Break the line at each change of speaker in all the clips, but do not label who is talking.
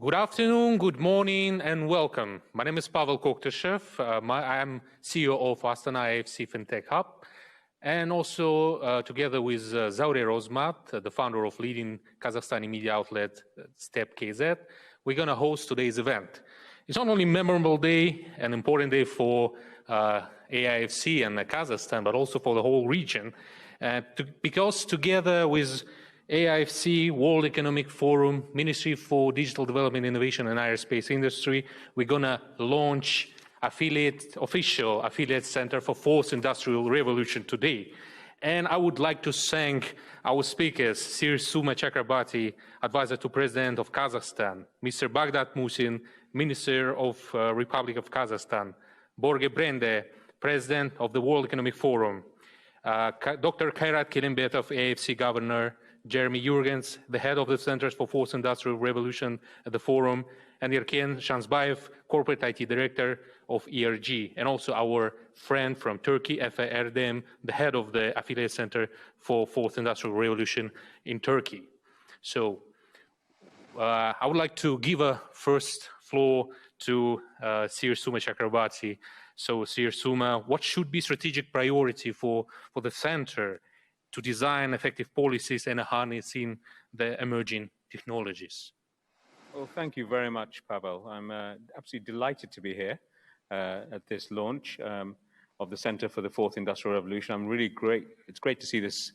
Good afternoon, good morning, and welcome. My name is Pavel Koktyshev. I am CEO of Astana AIFC FinTech Hub, and also together with Zaure Rozmart, the founder of leading Kazakhstani media outlet Step KZ, we're going to host today's event. It's not only a memorable day, an important day for AIFC and Kazakhstan, but also for the whole region, because together with AIFC, World Economic Forum, Ministry for Digital Development, Innovation and Aerospace Industry, we're going to launch official affiliate center for Fourth Industrial Revolution today. And I would like to thank our speakers, Sir Suma Chakrabarti, Advisor to President of Kazakhstan, Mr. Bagdat Mussin, Minister of Republic of Kazakhstan, Børge Brende, President of the World Economic Forum, Dr. Kairat Kelimbetov, AFC Governor, Jeremy Jurgens, the head of the Centers for Fourth Industrial Revolution at the Forum, and Yerken, Shnazbayev, Corporate IT Director of ERG, and also our friend from Turkey, Efe Erdem, the head of the Affiliate Center for Fourth Industrial Revolution in Turkey. So I would like to give a first floor to Sir Suma Chakrabarti. So Sir Suma, what should be strategic priority for the center to design effective policies and harnessing the emerging technologies?
Well, thank you very much, Pavel. I'm absolutely delighted to be here at this launch of the Center for the Fourth Industrial Revolution. It's great to see this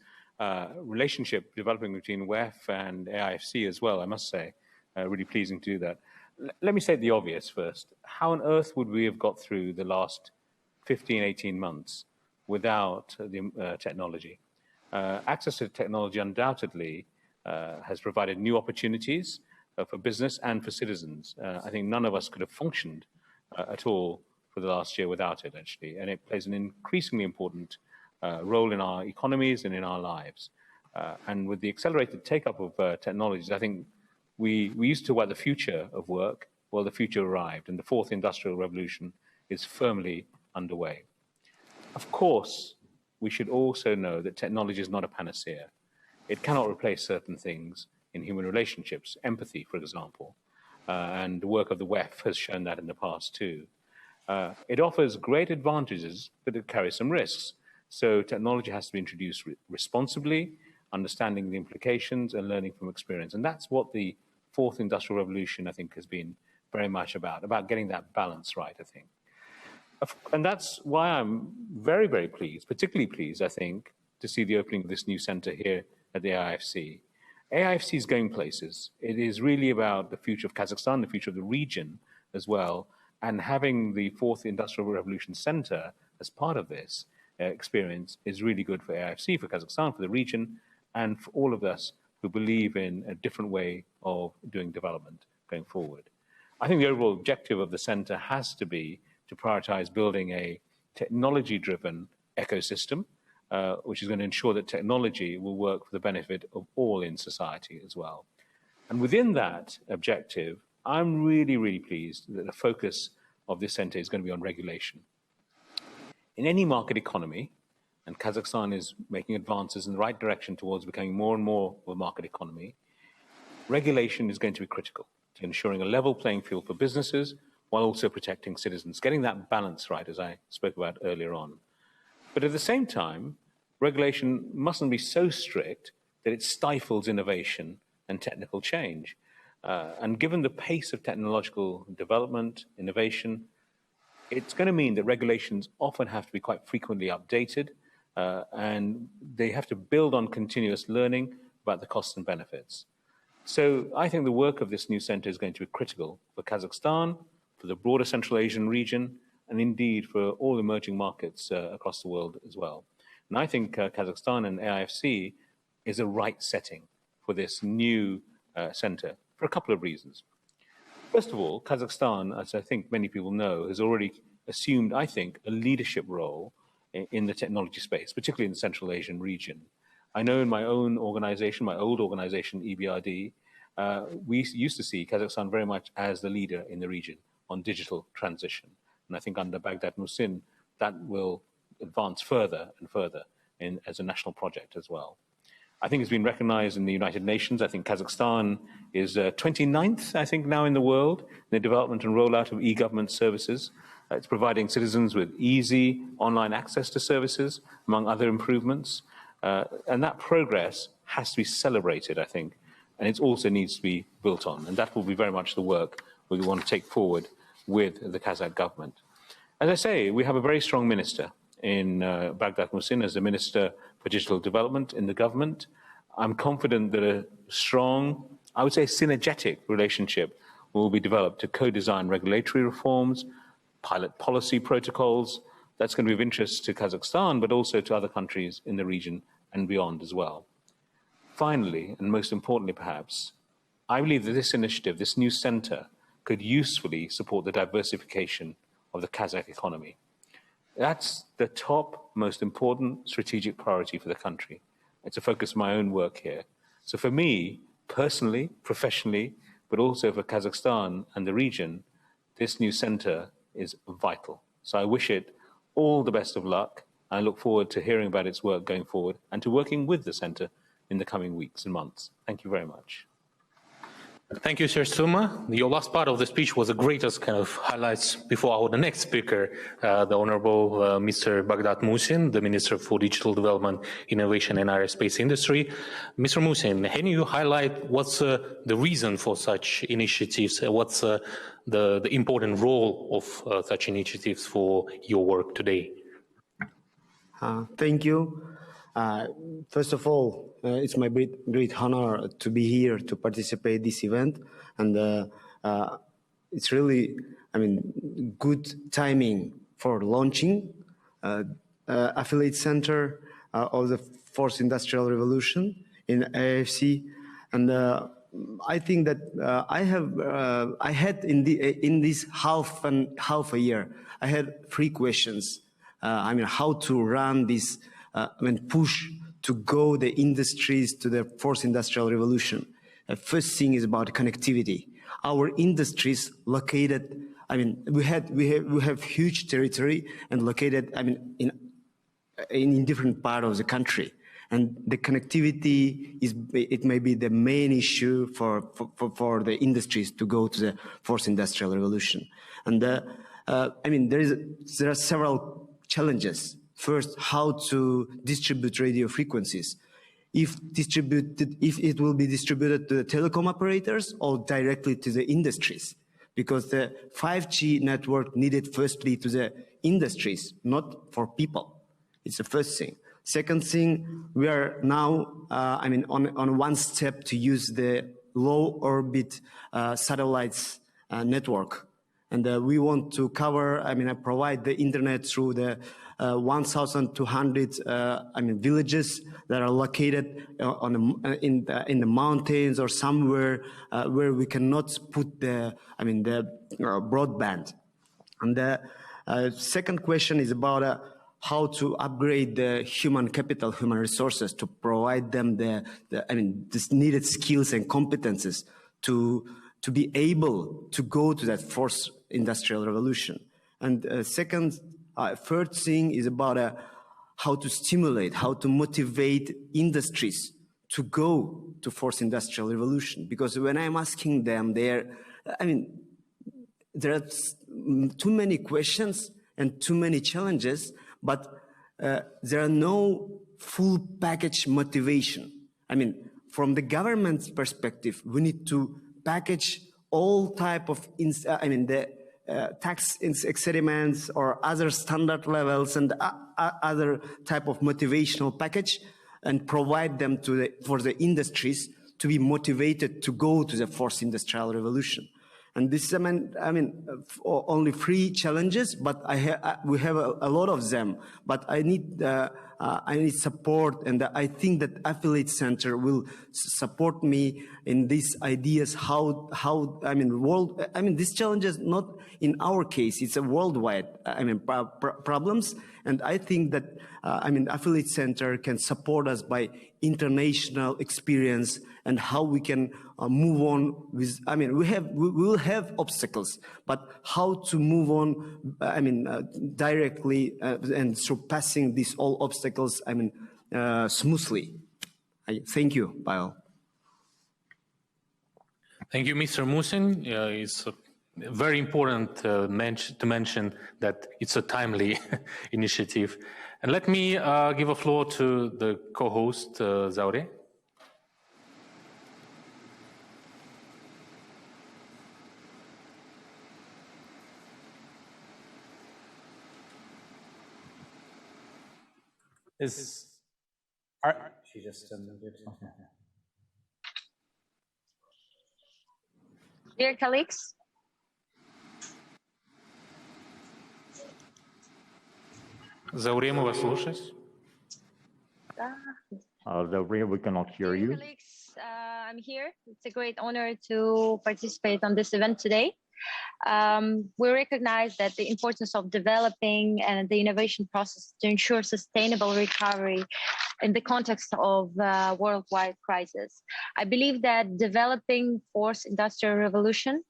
relationship developing between WEF and AIFC as well, I must say. Really pleasing to do that. Let me state the obvious first. How on earth would we have got through the last 15, 18 months without the technology? Access to technology undoubtedly has provided new opportunities for business and for citizens. I think none of us could have functioned at all for the last year without it, actually, and it plays an increasingly important role in our economies and in our lives. And with the accelerated take-up of technologies, I think we used to talk about the future of work. Well, the future arrived, and the Fourth Industrial Revolution is firmly underway. Of course, we should also know that technology is not a panacea. It cannot replace certain things in human relationships, empathy, for example, and the work of the WEF has shown that in the past too. It offers great advantages, but it carries some risks. So technology has to be introduced responsibly, understanding the implications and learning from experience. And that's what the Fourth Industrial Revolution, I think, has been very much about getting that balance right, I think. And that's why I'm very, very pleased, particularly pleased, I think, to see the opening of this new center here at the AIFC. AIFC is going places. It is really about the future of Kazakhstan, the future of the region as well, and having the Fourth Industrial Revolution Center as part of this experience is really good for AIFC, for Kazakhstan, for the region, and for all of us who believe in a different way of doing development going forward. I think the overall objective of the center has to be to prioritize building a technology-driven ecosystem, which is going to ensure that technology will work for the benefit of all in society as well. And within that objective, I'm really, really pleased that the focus of this center is going to be on regulation. In any market economy, and Kazakhstan is making advances in the right direction towards becoming more and more of a market economy, regulation is going to be critical to ensuring a level playing field for businesses while also protecting citizens, getting that balance right, as I spoke about earlier on. But at the same time, regulation mustn't be so strict that it stifles innovation and technical change. And given the pace of technological development, innovation, it's going to mean that regulations often have to be quite frequently updated, and they have to build on continuous learning about the costs and benefits. So I think the work of this new center is going to be critical for Kazakhstan, for the broader Central Asian region, and indeed for all emerging markets across the world as well. And I think Kazakhstan and AIFC is a right setting for this new center for a couple of reasons. First of all, Kazakhstan, as I think many people know, has already assumed, I think, a leadership role in the technology space, particularly in the Central Asian region. I know in my own organization, my old organization, EBRD, we used to see Kazakhstan very much as the leader in the region on digital transition. And I think under Bagdat Mussin, that will advance further and further as a national project as well. I think it's been recognized in the United Nations. I think Kazakhstan is 29th, I think, now in the world in the development and rollout of e-government services. It's providing citizens with easy online access to services, among other improvements. And that progress has to be celebrated, I think, and it also needs to be built on. And that will be very much the work we want to take forward with the Kazakh government. As I say, we have a very strong minister in Bagdat Mussin as the Minister for Digital Development in the government. I'm confident that a strong, I would say synergetic relationship will be developed to co-design regulatory reforms, pilot policy protocols. That's going to be of interest to Kazakhstan, but also to other countries in the region and beyond as well. Finally, and most importantly perhaps, I believe that this initiative, this new center, could usefully support the diversification of the Kazakh economy. That's the top most important strategic priority for the country. It's a focus of my own work here. So for me, personally, professionally, but also for Kazakhstan and the region, this new center is vital. So I wish it all the best of luck. I look forward to hearing about its work going forward and to working with the center in the coming weeks and months. Thank you very much.
Thank you, Sir Suma. Your last part of the speech was the greatest kind of highlights before the next speaker, the Honorable Mr. Bagdat Mussin, the Minister for Digital Development, Innovation and Aerospace Industry. Mr. Mussin, can you highlight what's the reason for such initiatives? What's the important role of such initiatives for your work today?
Thank you. First of all, it's my great honor to be here to participate in this event, and it's really, good timing for launching affiliate center of the Fourth Industrial Revolution in AIFC, and I think that I had in this half a year, I had 3 questions. How to run this, push to go the industries to the Fourth Industrial Revolution. First thing is about connectivity. Our industries located, we have huge territory and located, in different parts of the country. And the connectivity it may be the main issue for the industries to go to the Fourth Industrial Revolution. And there are several challenges. First, how to distribute radio frequencies. If it will be distributed to the telecom operators or directly to the industries, because the 5G network needed firstly to the industries, not for people. It's the first thing. Second thing, we are now, on one step to use the low orbit satellites network. And we want to cover, provide the internet through the 1,200 villages that are located in the mountains or somewhere where we cannot put the broadband. And the second question is about how to upgrade the human capital, human resources, to provide them this needed skills and competences to be able to go to that Fourth Industrial Revolution. And third thing is about how to stimulate, how to motivate industries to go to Fourth Industrial Revolution. Because when I'm asking them, there are too many questions and too many challenges, but there are no full package motivation. From the government's perspective, we need to package all type of, tax experiments or other standard levels and other type of motivational package and provide them for the industries to be motivated to go to the Fourth Industrial Revolution. And this is, only 3 challenges, but we have a lot of them. But I need support, and I think that Affiliate Center will support me in these ideas. These challenges not in our case; it's a worldwide, problems. And I think that Affiliate Center can support us by international experience and how we can move on with, we will have obstacles, but how to move on, directly and surpassing these all obstacles, smoothly. Thank you, Pavel.
Thank you, Mr. Mussin. It's very important to mention that it's a timely initiative. And let me give a floor to the co-host, Zaure.
She just muted. Okay.
Dear colleagues,
Zaure, мы вас слушаем.
Zaure, we cannot hear you.
Dear colleagues, I'm here. It's a great honor to participate on this event today. We recognize that the importance of developing and the innovation process to ensure sustainable recovery in the context of worldwide crisis. I believe that developing fourth industrial revolution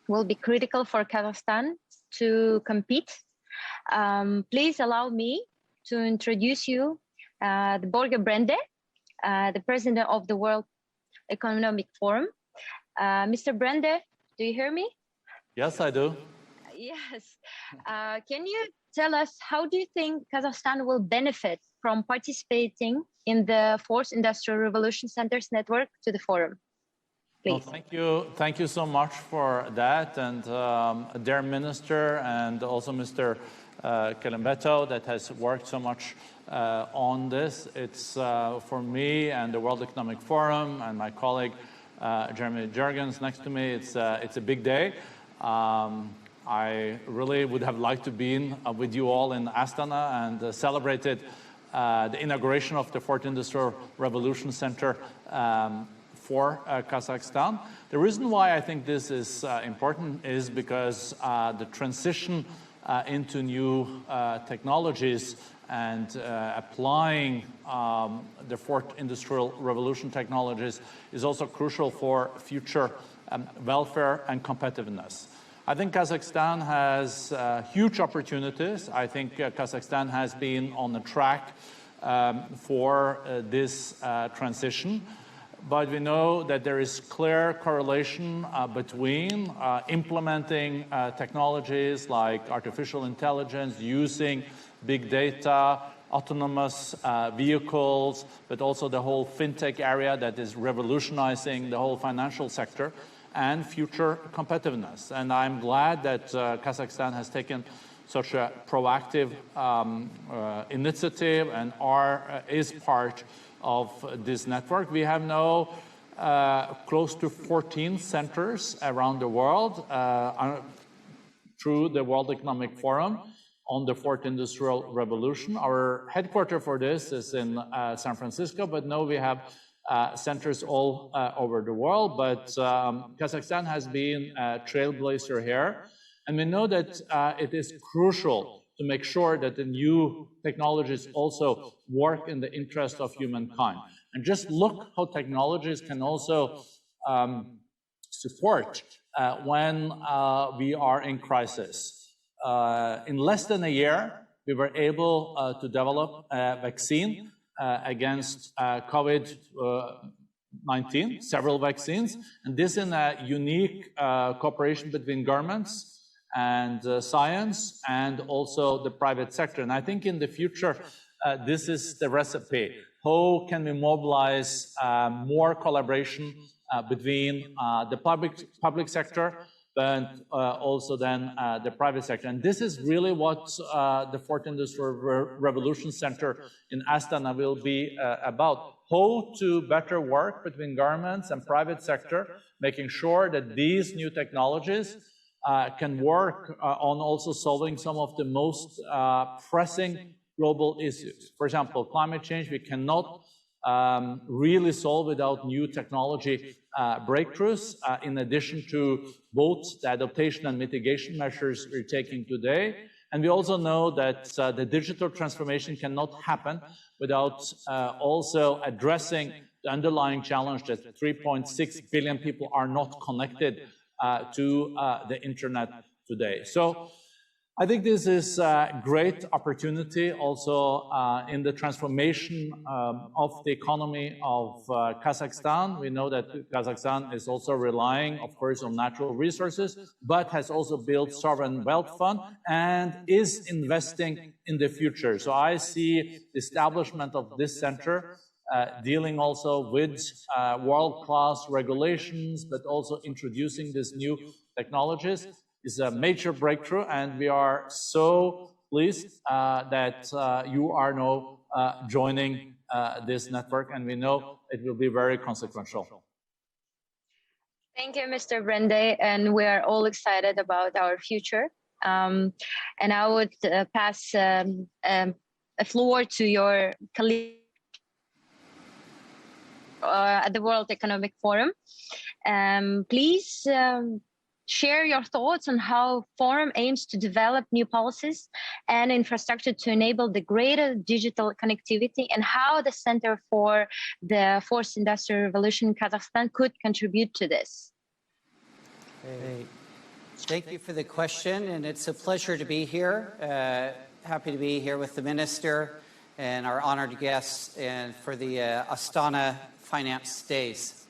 will be critical for Kazakhstan to compete. Please allow me to introduce you the Børge Brende, the president of the World Economic Forum. Mr. Brende, do you hear me?
Yes, I do.
Yes. Can you tell us how do you think Kazakhstan will benefit from participating in the Fourth Industrial Revolution Centers network to the forum? Please.
Well, thank you so much for that, and dear Minister, and also Mr. Kelimbetov that has worked so much on this. It's for me and the World Economic Forum and my colleague Jurgens next to me. It's a big day. I really would have liked to be with you all in Astana and celebrated the inauguration of the Fourth Industrial Revolution Center for Kazakhstan. The reason why I think this is important is because the transition into new technologies and applying the Fourth Industrial Revolution technologies is also crucial for future welfare and competitiveness. I think Kazakhstan has huge opportunities. I think Kazakhstan has been on the track for this transition. But we know that there is clear correlation between implementing technologies like artificial intelligence, using big data, autonomous vehicles, but also the whole fintech area that is revolutionizing the whole financial sector, and future competitiveness. And I'm glad that Kazakhstan has taken such a proactive initiative and is part of this network. We have now close to 14 centers around the world through the World Economic Forum on the Fourth Industrial Revolution. Our headquarters for this is in San Francisco, but now we have centers all over the world. But Kazakhstan has been a trailblazer here. And we know that it is crucial to make sure that the new technologies also work in the interest of humankind. And just look how technologies can also support when we are in crisis. In less than a year, we were able to develop a vaccine against COVID-19, several vaccines, and this in a unique cooperation between governments and science and also the private sector. And I think in the future, this is the recipe. How can we mobilize more collaboration between the public sector, but also then the private sector? And this is really what the Fourth Industrial Revolution Center in Astana will be about. How to better work between governments and private sector, making sure that these new technologies can work on also solving some of the most pressing global issues. For example, climate change, we cannot really solve without new technology breakthroughs, in addition to both the adaptation and mitigation measures we're taking today. And we also know that the digital transformation cannot happen without also addressing the underlying challenge that 3.6 billion people are not connected to the internet today. So I think this is a great opportunity also in the transformation of the economy of Kazakhstan. We know that Kazakhstan is also relying, of course, on natural resources, but has also built sovereign wealth fund and is investing in the future. So I see the establishment of this center dealing also with world-class regulations, but also introducing these new technologies is a major breakthrough, and we are so pleased that you are now joining this network, and we know it will be very consequential.
Thank you, Mr. Brende, and we are all excited about our future. And I would pass a floor to your colleague at the World Economic Forum. Please share your thoughts on how Forum aims to develop new policies and infrastructure to enable the greater digital connectivity, and how the Center for the Fourth Industrial Revolution in Kazakhstan could contribute to this.
Great. Thank you for the question, and it's a pleasure to be here. Happy to be here with the Minister and our honored guests and for the Astana Finance Days.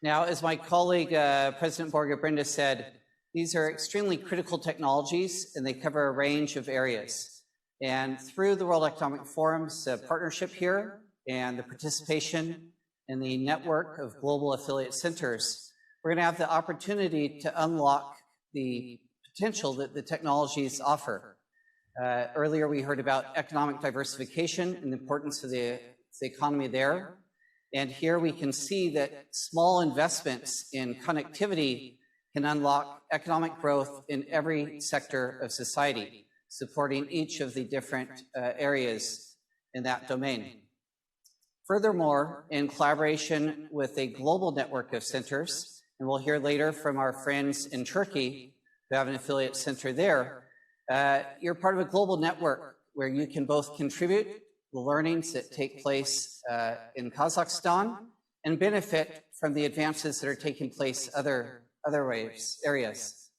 Now, as my colleague, President Børge Brende said, these are extremely critical technologies, and they cover a range of areas. And through the World Economic Forum's partnership here and the participation in the network of global affiliate centers, we're going to have the opportunity to unlock the potential that the technologies offer. Earlier, we heard about economic diversification and the importance of the economy there. And here we can see that small investments in connectivity can unlock economic growth in every sector of society, supporting each of the different areas in that domain. Furthermore, in collaboration with a global network of centers, and we'll hear later from our friends in Turkey who have an affiliate center there, you're part of a global network where you can both contribute the learnings that take place in Kazakhstan and benefit from the advances that are taking place other areas.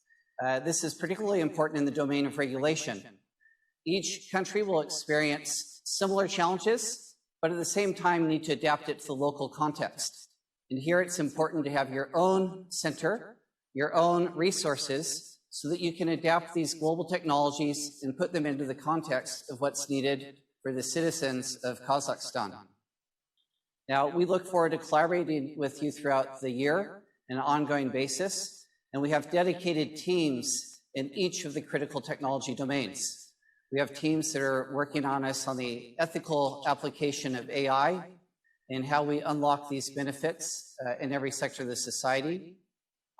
This is particularly important in the domain of regulation. Each country will experience similar challenges, but at the same time need to adapt it to the local context. And here it's important to have your own center, your own resources, so that you can adapt these global technologies and put them into the context of what's needed for the citizens of Kazakhstan. Now, we look forward to collaborating with you throughout the year on an ongoing basis, and we have dedicated teams in each of the critical technology domains. We have teams that are working on us on the ethical application of AI and how we unlock these benefits in every sector of the society,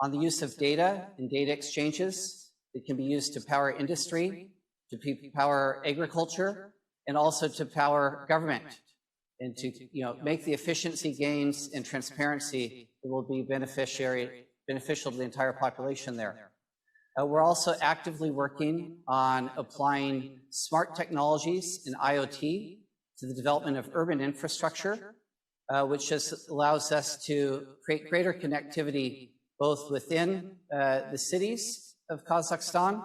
on the use of data and data exchanges that can be used to power industry, to power agriculture, and also to power government, and to make the efficiency gains and transparency that will be beneficial to the entire population there. We're also actively working on applying smart technologies and IoT to the development of urban infrastructure, which just allows us to create greater connectivity both within the cities of Kazakhstan,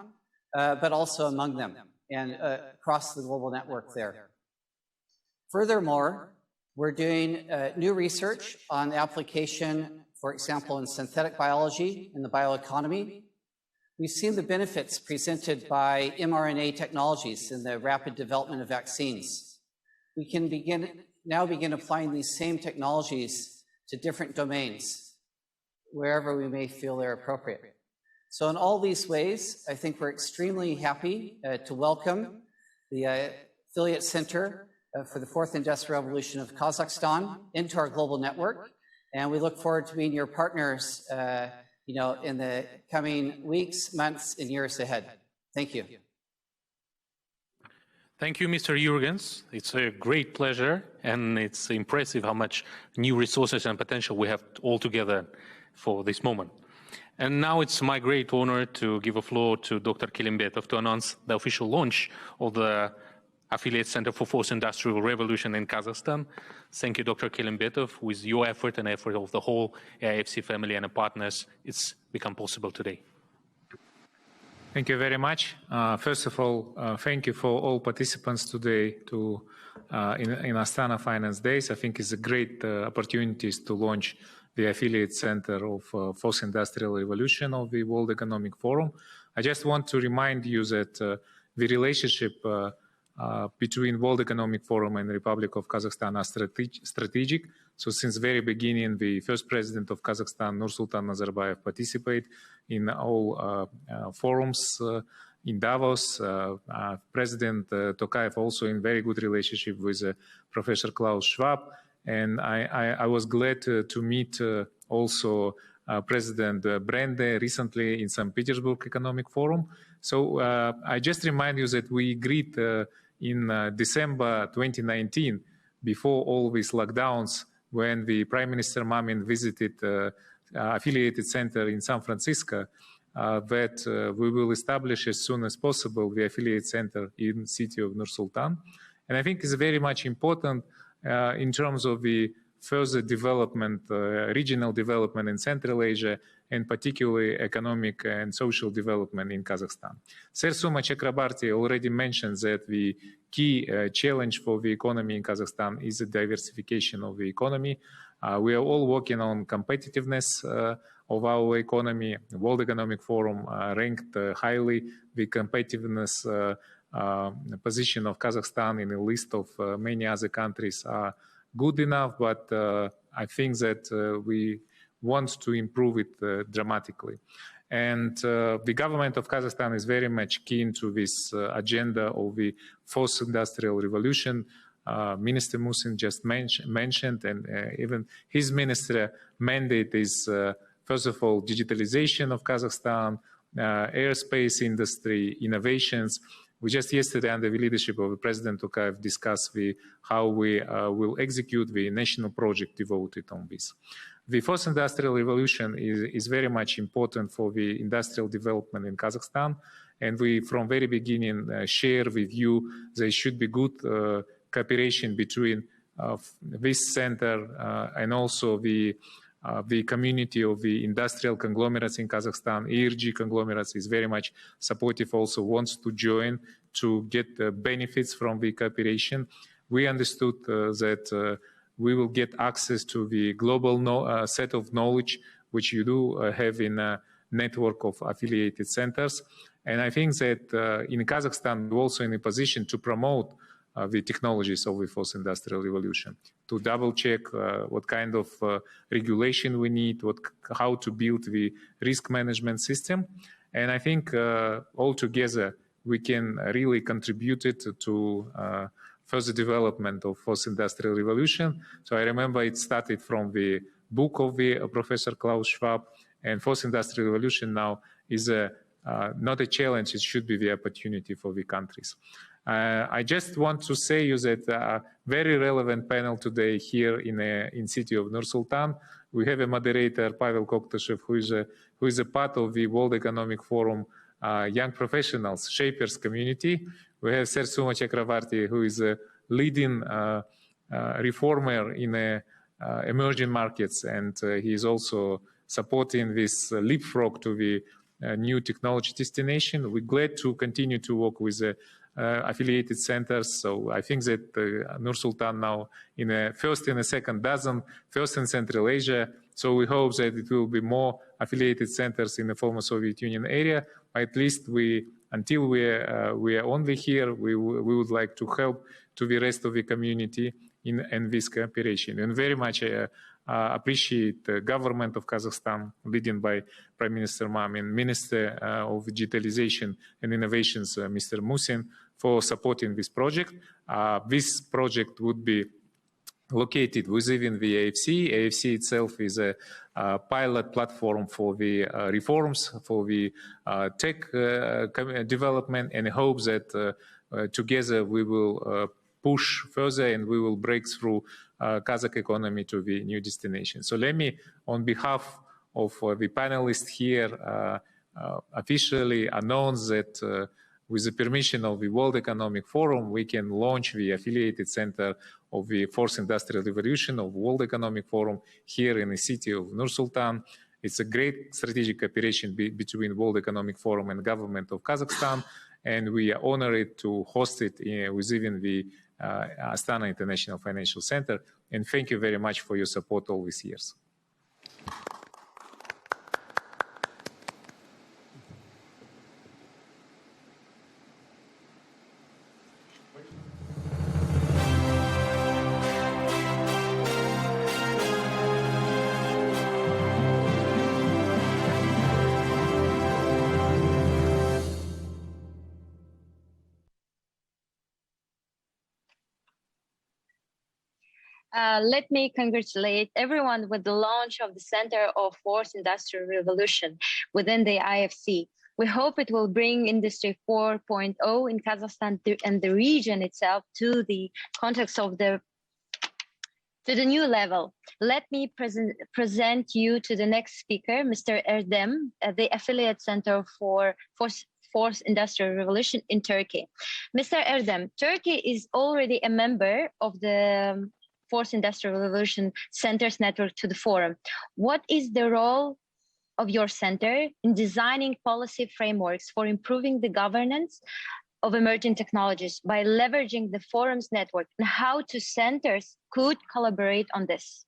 but also among them and across the global network there. Furthermore, we're doing new research on the application, for example, in synthetic biology and the bioeconomy. We've seen the benefits presented by mRNA technologies in the rapid development of vaccines. We can now begin applying these same technologies to different domains, wherever we may feel they're appropriate. So in all these ways, I think we're extremely happy to welcome the Affiliate Center for the Fourth Industrial Revolution of Kazakhstan into our global network. And we look forward to being your partners in the coming weeks, months, and years ahead. Thank you.
Thank you, Mr. Jurgens. It's a great pleasure, and it's impressive how much new resources and potential we have all together for this moment. And now it's my great honor to give a floor to Dr. Kelimbetov to announce the official launch of the Affiliate Center for Fourth Industrial Revolution in Kazakhstan. Thank you, Dr. Kelimbetov. With your effort and effort of the whole AIFC family and partners, it's become possible today.
Thank you very much. First of all, thank you for all participants today in Astana Finance Days. I think it's a great opportunities to launch the affiliate center of Fourth Industrial Revolution of the World Economic Forum. I just want to remind you that the relationship between World Economic Forum and the Republic of Kazakhstan are strategic. So since the very beginning, the first president of Kazakhstan, Nur-Sultan Nazarbayev, participated in all forums in Davos. President Tokayev also in very good relationship with Professor Klaus Schwab. And I was glad to meet also President Brende recently in St. Petersburg Economic Forum. So I just remind you that we agreed in December 2019, before all these lockdowns, when the Prime Minister Mamin visited affiliated center in San Francisco, that we will establish as soon as possible the affiliate center in the city of Nur-Sultan. And I think it's very much important in terms of the further development, regional development in Central Asia, and particularly economic and social development in Kazakhstan. Suma Chakrabarti already mentioned that the key challenge for the economy in Kazakhstan is the diversification of the economy. We are all working on competitiveness of our economy. The World Economic Forum ranked highly the competitiveness position of Kazakhstan in a list of many other countries are good enough, but I think that we want to improve it dramatically. And the government of Kazakhstan is very much keen to this agenda of the fourth industrial revolution. Minister Mussin just mentioned, and even his minister mandate is, first of all, digitalization of Kazakhstan, aerospace industry, innovations. We just yesterday, under the leadership of President Tokayev, discussed how we will execute the national project devoted on this. The fourth industrial revolution is very much important for the industrial development in Kazakhstan, and we, from very beginning, share with you there should be good cooperation between this center and also the community of the industrial conglomerates in Kazakhstan. ERG conglomerates is very much supportive, also wants to join to get benefits from the cooperation. We understood that we will get access to the global set of knowledge which you do have in a network of affiliated centers. And I think that in Kazakhstan, we're also in a position to promote the technologies of the fourth industrial revolution, to double check what kind of regulation we need, how to build the risk management system. And I think altogether we can really contribute it to further development of fourth industrial revolution. So I remember it started from the book of the Professor Klaus Schwab, and fourth industrial revolution now is not a challenge, it should be the opportunity for the countries. I just want to say you that a very relevant panel today here in city of Nur-Sultan. We have a moderator, Pavel, who is a part of the World Economic Forum Young Professionals Shapers community. We have Suma Chakrabarti, who is a leading reformer in emerging markets, and he is also supporting this leapfrog to the new technology destination. We're glad to continue to work with affiliated centers. So I think that Nur-Sultan now in a first and a second dozen, first in Central Asia. So we hope that it will be more affiliated centers in the former Soviet Union area. At least until we are only here, we would like to help to the rest of the community in this cooperation. And very much appreciate the government of Kazakhstan, leading by Prime Minister Mamin, Minister of Digitalization and Innovations, Mr. Mussin, for supporting this project. This project would be located within the AFC. AFC itself is a pilot platform for the reforms, for the tech development, and I hope that together we will push further and we will break through Kazakh economy to the new destination. So let me, on behalf of the panelists here, officially announce that with the permission of the World Economic Forum, we can launch the affiliated center of the fourth industrial revolution of World Economic Forum here in the city of Nur-Sultan. It's a great strategic cooperation between World Economic Forum and government of Kazakhstan, and we are honored to host it within the Astana International Financial Center. And thank you very much for your support all these years.
Let me congratulate everyone with the launch of the Center of Fourth Industrial Revolution within the AIFC. We hope it will bring Industry 4.0 in Kazakhstan and the region itself to the context of the new level. Let me present you to the next speaker, Mr. Erdem, the Affiliate Center for Fourth Industrial Revolution in Turkey. Mr. Erdem, Turkey is already a member of the Fourth Industrial Revolution Centers Network to the Forum. What is the role of your center in designing policy frameworks for improving the governance of emerging technologies by leveraging the Forum's network, and how two centers could collaborate on this?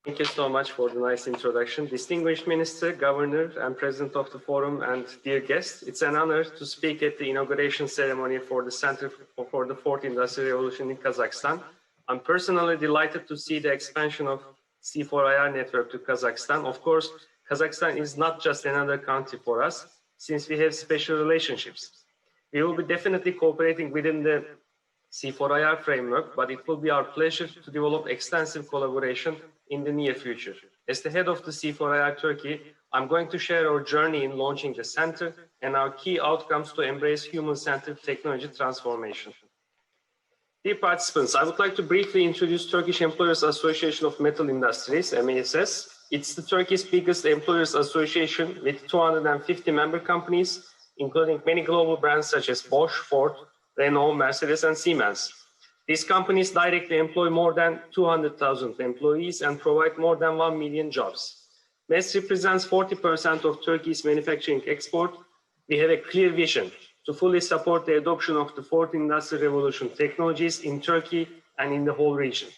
Thank you so much for the nice introduction. Distinguished Minister, Governor, and President of the Forum, and dear guests, it's an honor to speak at the inauguration ceremony for the Center for the Fourth Industrial Revolution in Kazakhstan. I'm personally delighted to see the expansion of C4IR network to Kazakhstan. Of course, Kazakhstan is not just another country for us, since we have special relationships. We will be definitely cooperating within the C4IR framework, but it will be our pleasure to develop extensive collaboration in the near future. As the head of the C4IR Turkey, I'm going to share our journey in launching the center and our key outcomes to embrace human-centered technology transformation. Dear participants, I would like to briefly introduce Turkish Employers Association of Metal Industries, MASS. It's the Turkey's biggest employers association with 250 member companies, including many global brands such as Bosch, Ford, Renault, Mercedes, and Siemens. These companies directly employ more than 200,000 employees and provide more than 1 million jobs. MES represents 40% of Turkey's manufacturing export. We have a clear vision to fully support the adoption of the Fourth Industrial Revolution technologies in Turkey and in the whole region.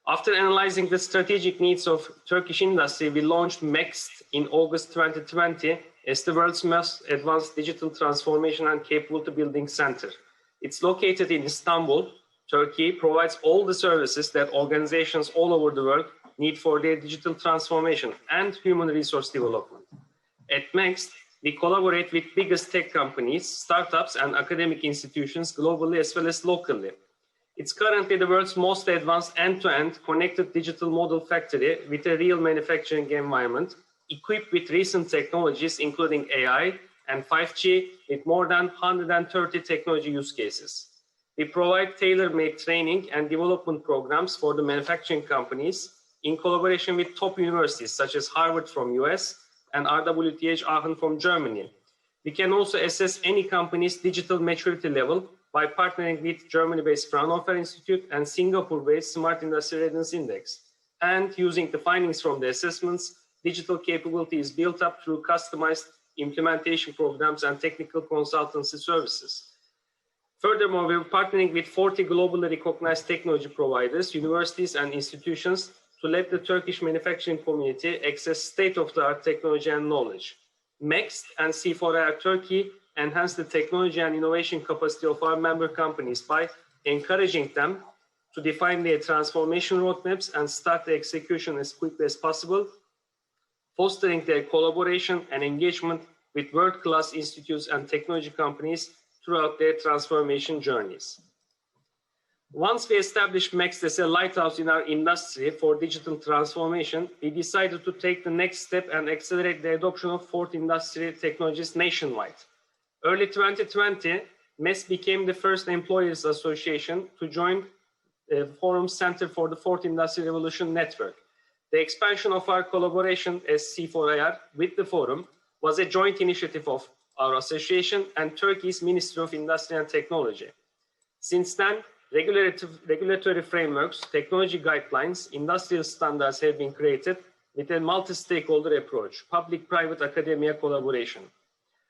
After analyzing the strategic needs of Turkish industry, we launched MEXT in August 2020 as the world's most advanced digital transformation and capability building center. It's located in Istanbul. Turkey provides all the services that organizations all over the world need for their digital transformation and human resource development. At MEXT, we collaborate with biggest tech companies, startups, and academic institutions globally as well as locally. It's currently the world's most advanced end-to-end connected digital model factory with a real manufacturing environment, equipped with recent technologies including AI and 5G with more than 130 technology use cases. We provide tailor-made training and development programs for the manufacturing companies in collaboration with top universities such as Harvard from US and RWTH Aachen from Germany. We can also assess any company's digital maturity level by partnering with Germany-based Fraunhofer Institute and Singapore-based Smart Industry Readiness Index. And using the findings from the assessments, digital capability is built up through customized implementation programs and technical consultancy services. Furthermore, we're partnering with 40 globally recognized technology providers, universities, and institutions to let the Turkish manufacturing community access state-of-the-art technology and knowledge. MEXT and C4IR Turkey enhance the technology and innovation capacity of our member companies by encouraging them to define their transformation roadmaps and start the execution as quickly as possible, fostering their collaboration and engagement with world-class institutes and technology companies throughout their transformation journeys. Once we established MEXT as a lighthouse in our industry for digital transformation, we decided to take the next step and accelerate the adoption of fourth industrial technologies nationwide. Early 2020, MES became the first employers association to join the Forum Center for the Fourth Industrial Revolution network. The expansion of our collaboration as C4IR with the Forum was a joint initiative of our association and Turkey's Ministry of Industry and Technology. Since then, regulatory frameworks, technology guidelines, industrial standards have been created, with a multi-stakeholder approach, public-private academia collaboration.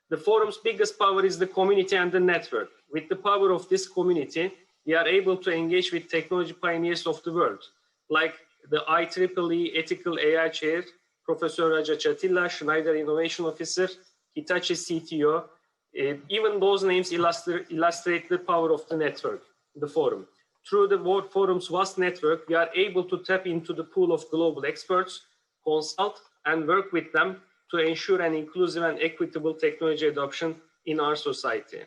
The forum's biggest power is the community and the network. With the power of this community, we are able to engage with technology pioneers of the world, like the IEEE Ethical AI Chair, Professor Raja Chatilla, Schneider Innovation Officer, Hitachi CTO. Even those names illustrate the power of the network, the forum. Through the forum's vast network, we are able to tap into the pool of global experts, consult, and work with them to ensure an inclusive and equitable technology adoption in our society.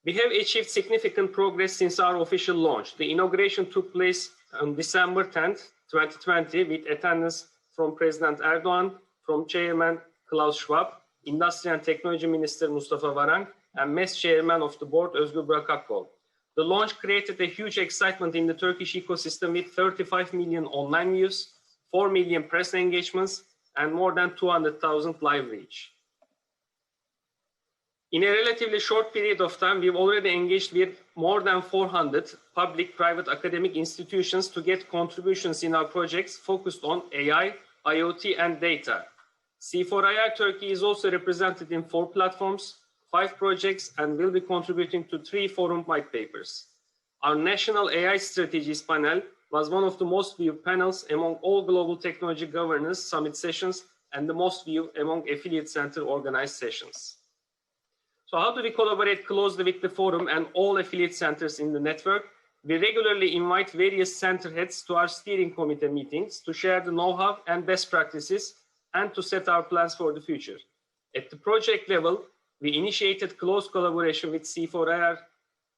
We have achieved significant progress since our official launch. The inauguration took place on December 10th, 2020, with attendance from President Erdogan, from Chairman Klaus Schwab, Industry and Technology Minister Mustafa Varank, and MES Chairman of the Board Özgür Bırakakol. The launch created a huge excitement in the Turkish ecosystem with 35 million online views, 4 million press engagements, and more than 200,000 live reach. In a relatively short period of time, we've already engaged with more than 400 public, private, academic institutions to get contributions in our projects focused on AI, IoT, and data. C4IR Turkey is also represented in 4 platforms, 5 projects, and will be contributing to 3 forum white papers. Our National AI Strategies panel was one of the most viewed panels among all global technology governance summit sessions and the most viewed among affiliate center organized sessions. So how do we collaborate closely with the forum and all affiliate centers in the network? We regularly invite various center heads to our steering committee meetings to share the know-how and best practices and to set our plans for the future. At the project level, we initiated close collaboration with C4IR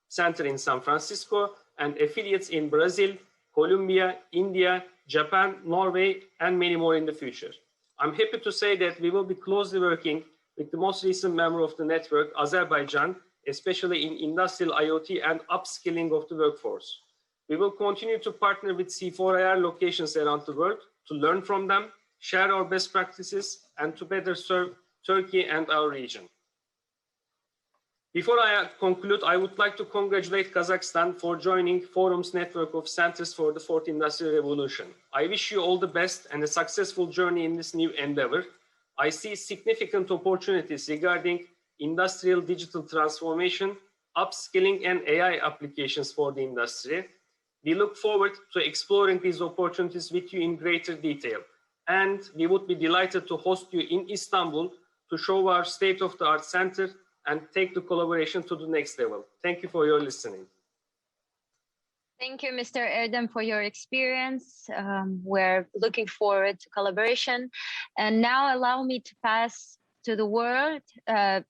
Center in San Francisco and affiliates in Brazil, Colombia, India, Japan, Norway, and many more in the future. I'm happy to say that we will be closely working with the most recent member of the network, Azerbaijan, especially in industrial IoT and upskilling of the workforce. We will continue to partner with C4IR locations around the world to learn from them, share our best practices, and to better serve Turkey and our region. Before I conclude, I would like to congratulate Kazakhstan for joining Forum's network of centers for the Fourth Industrial Revolution. I wish you all the best and a successful journey in this new endeavor. I see significant opportunities regarding industrial digital transformation, upskilling, and AI applications for the industry. We look forward to exploring these opportunities with you in greater detail. And we would be delighted to host you in Istanbul to show our state-of-the-art center and take the collaboration to the next level. Thank you for your listening.
Thank you, Mr. Erdem, for your experience. We're looking forward to collaboration. And now allow me to pass to the word, to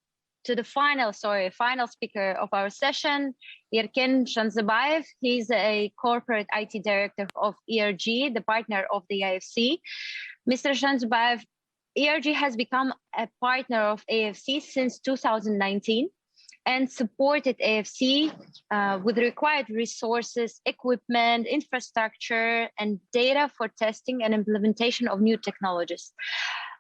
the final speaker of our session, Yerken Shnazbayev. He's a corporate IT director of ERG, the partner of the AIFC. Mr. Shnazbayev, ERG has become a partner of AFC since 2019 and supported AFC with required resources, equipment, infrastructure, and data for testing and implementation of new technologies.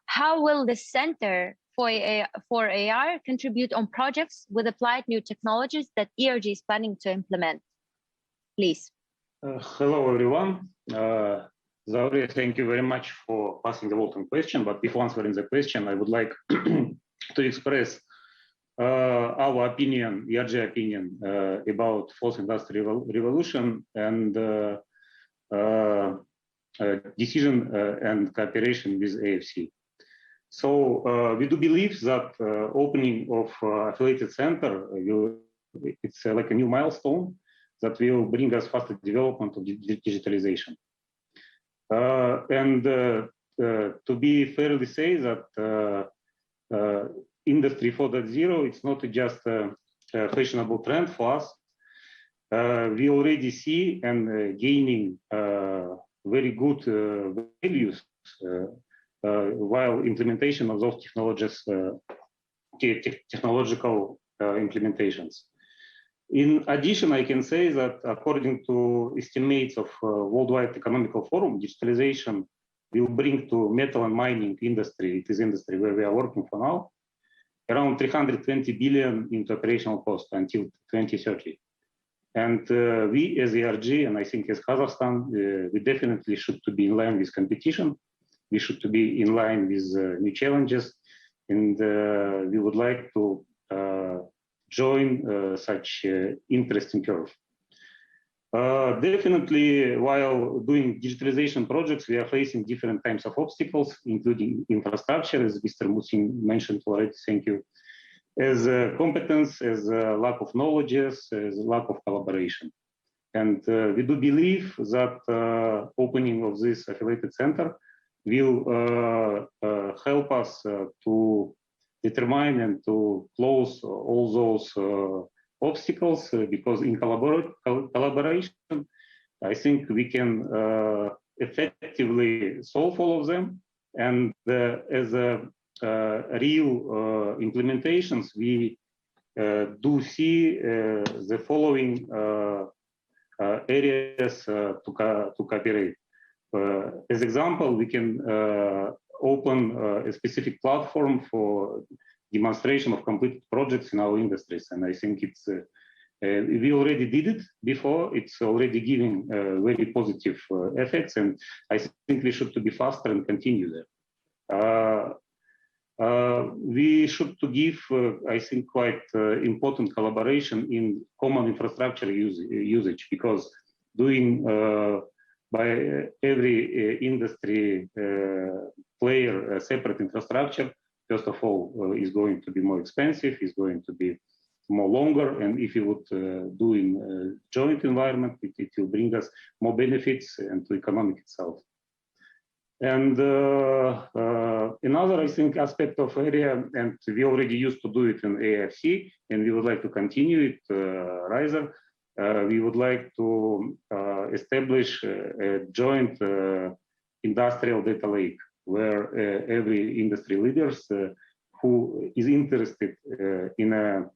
How will the Center for AR contribute on projects with applied new technologies that ERG is planning to implement? Please.
Hello, everyone. Zaure, thank you very much for asking the welcome question. But before answering the question, I would like to express our opinion, ERG opinion, about fourth industrial revolution and decision and cooperation with AFC. So we do believe that opening of affiliated center it's like a new milestone that will bring us faster development of digitalization. To be fairly say that Industry 4.0, it's not just a fashionable trend for us. We already see and gaining very good values while implementation of those technologies, technological implementations. In addition, I can say that according to estimates of Worldwide Economical Forum, digitalization will bring to metal and mining industry, it is industry where we are working for now, around 320 billion into operational cost until 2030. And we as ERG, and I think as Kazakhstan, we definitely should to be in line with competition. We should to be in line with new challenges. And we would like to join such interesting curve. Definitely, while doing digitalization projects, we are facing different types of obstacles, including infrastructure, as Mr. Mussin mentioned already, thank you, as competence, as lack of knowledge, as lack of collaboration. And we do believe that opening of this affiliated center will help us to determine and to close all those obstacles, because in collaboration, I think we can effectively solve all of them. And as a real implementations, we do see the following areas to cooperate. As example, we can open a specific platform for demonstration of complete projects in our industries. And I think it's, we already did it before. It's already giving very positive effects. And I think we should to be faster and continue there. We should to give, I think, quite important collaboration in common infrastructure usage, because doing by every industry player a separate infrastructure, first of all, is going to be more expensive, is going to be more longer, and if you would do in a joint environment, it will bring us more benefits and to economic itself. And another, I think, aspect of area, and we already used to do it in AIFC, and we would like to continue it rather. We would like to establish a joint industrial data lake, where every industry leaders who is interested in a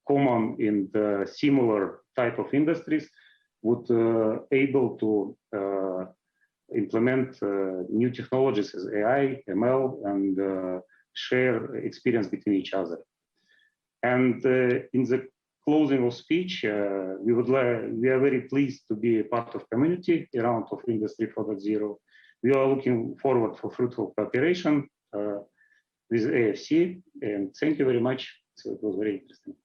common and similar type of industries would able to implement new technologies as AI, ML, and share experience between each other. And in the closing of speech, we are very pleased to be a part of community around of Industry 4.0. We are looking forward for fruitful cooperation with AFC, and thank you very much. So it was very interesting.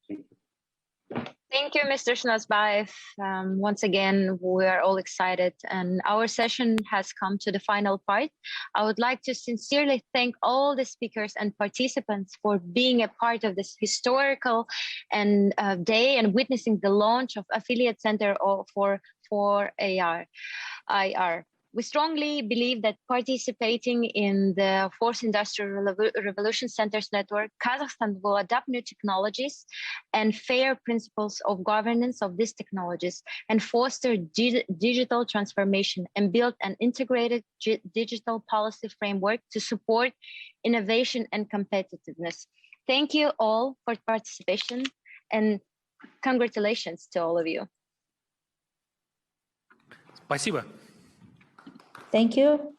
Thank you.
Thank you, Mr. Shnazbayev. Once again, we are all excited, and our session has come to the final part. I would like to sincerely thank all the speakers and participants for being a part of this historical and day and witnessing the launch of Affiliate Center for IR. We strongly believe that participating in the Fourth Industrial Revolution Centers Network, Kazakhstan will adopt new technologies and fair principles of governance of these technologies and foster digital transformation and build an integrated digital policy framework to support innovation and competitiveness. Thank you all for participation, and congratulations to all of you.
Спасибо.
Thank you.